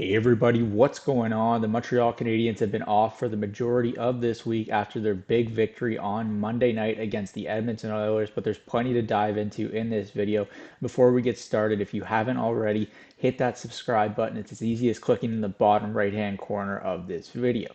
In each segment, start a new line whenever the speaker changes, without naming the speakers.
Hey everybody, what's going on? The Montreal Canadiens have been off for the majority of this week after their big victory on Monday night against the Edmonton Oilers, but there's plenty to dive into in this video. Before we get started, if you haven't already, hit that subscribe button. It's as easy as clicking in the bottom right-hand corner of this video.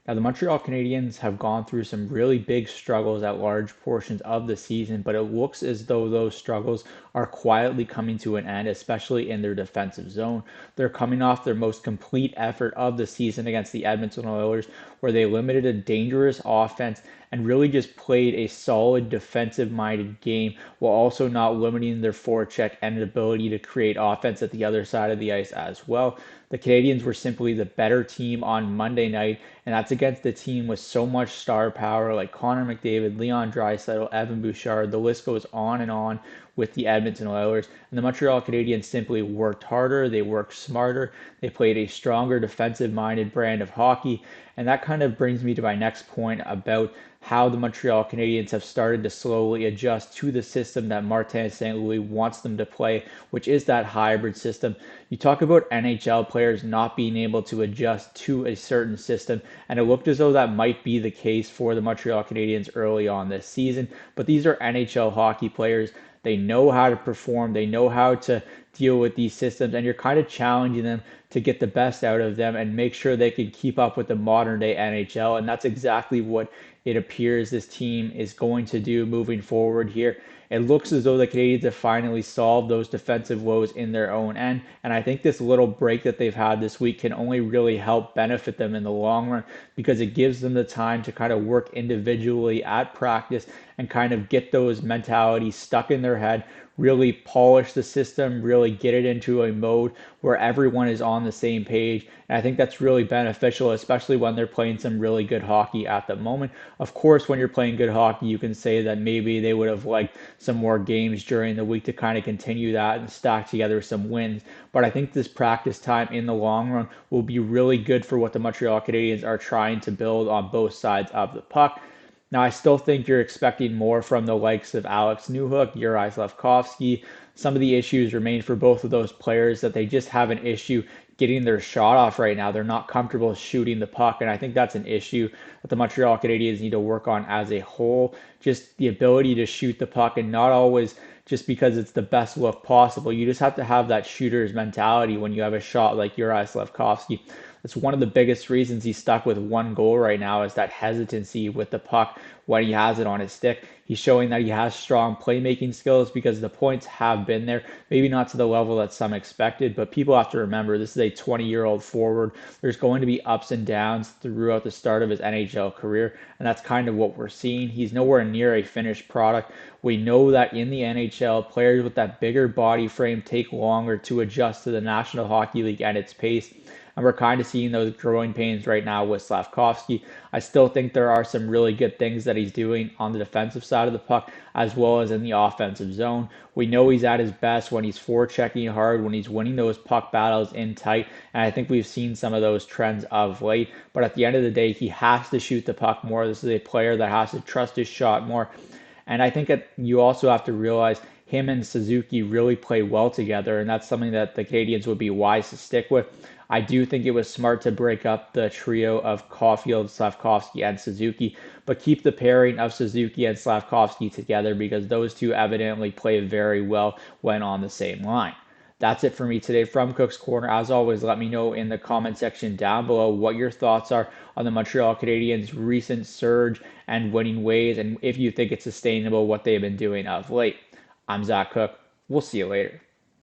Now, the Montreal Canadiens have gone through some really big struggles at large portions of the season, but it looks as though those struggles are quietly coming to an end, especially in their defensive zone. They're coming off their most complete effort of the season against the Edmonton Oilers, where they limited a dangerous offense and really just played a solid defensive minded game while also not limiting their forecheck and ability to create offense at the other side of the ice as well. The Canadiens were simply the better team on Monday night, and that's against a team with so much star power like Connor McDavid, Leon Draisaitl, Evan Bouchard. The list goes on with the Edmonton Oilers. And the Montreal Canadiens simply worked harder, they worked smarter, they played a stronger defensive minded brand of hockey. And that kind of brings me to my next point about how the Montreal Canadiens have started to slowly adjust to the system that Martin St. Louis wants them to play, which is that hybrid system. You talk about NHL players not being able to adjust to a certain system, and it looked as though that might be the case for the Montreal Canadiens early on this season. But these are NHL hockey players. They know how to perform, they know how to deal with these systems, and you're kind of challenging them to get the best out of them and make sure they can keep up with the modern day NHL. And that's exactly what it appears this team is going to do moving forward here. It looks as though the Canadiens have finally solved those defensive woes in their own end. And I think this little break that they've had this week can only really help benefit them in the long run because it gives them the time to kind of work individually at practice and kind of get those mentalities stuck in their head, really polish the system, really get it into a mode where everyone is on the same page. And I think that's really beneficial, especially when they're playing some really good hockey at the moment. Of course, when you're playing good hockey, you can say that maybe they would have liked some more games during the week to kind of continue that and stack together some wins. But I think this practice time in the long run will be really good for what the Montreal Canadiens are trying to build on both sides of the puck. Now, I still think you're expecting more from the likes of Alex Newhook, Juraj Slafkovsky. Some of the issues remain for both of those players that they just have an issue getting their shot off right now. They're not comfortable shooting the puck, and I think that's an issue that the Montreal Canadiens need to work on as a whole. Just the ability to shoot the puck and not always just because it's the best look possible. You just have to have that shooter's mentality when you have a shot like Juraj Slafkovsky. That's one of the biggest reasons he's stuck with one goal right now is that hesitancy with the puck when he has it on his stick. He's showing that he has strong playmaking skills because the points have been there. Maybe not to the level that some expected, but people have to remember this is a 20-year-old forward. There's going to be ups and downs throughout the start of his NHL career, and that's kind of what we're seeing. He's nowhere near a finished product. We know that in the NHL, players with that bigger body frame take longer to adjust to the National Hockey League and its pace. And we're kind of seeing those growing pains right now with Slafkovsky. I still think there are some really good things that he's doing on the defensive side of the puck as well as in the offensive zone. We know he's at his best when he's forechecking hard, when he's winning those puck battles in tight, and I think we've seen some of those trends of late. But at the end of the day, he has to shoot the puck more. This is a player that has to trust his shot more. And I think that you also have to realize him and Suzuki really play well together, and that's something that the Canadiens would be wise to stick with. I do think it was smart to break up the trio of Caulfield, Slafkovsky, and Suzuki, but keep the pairing of Suzuki and Slafkovsky together because those two evidently play very well when on the same line. That's it for me today from Cook's Corner. As always, let me know in the comment section down below what your thoughts are on the Montreal Canadiens' recent surge and winning ways, and if you think it's sustainable what they've been doing of late. I'm Zach Cook. We'll see you later.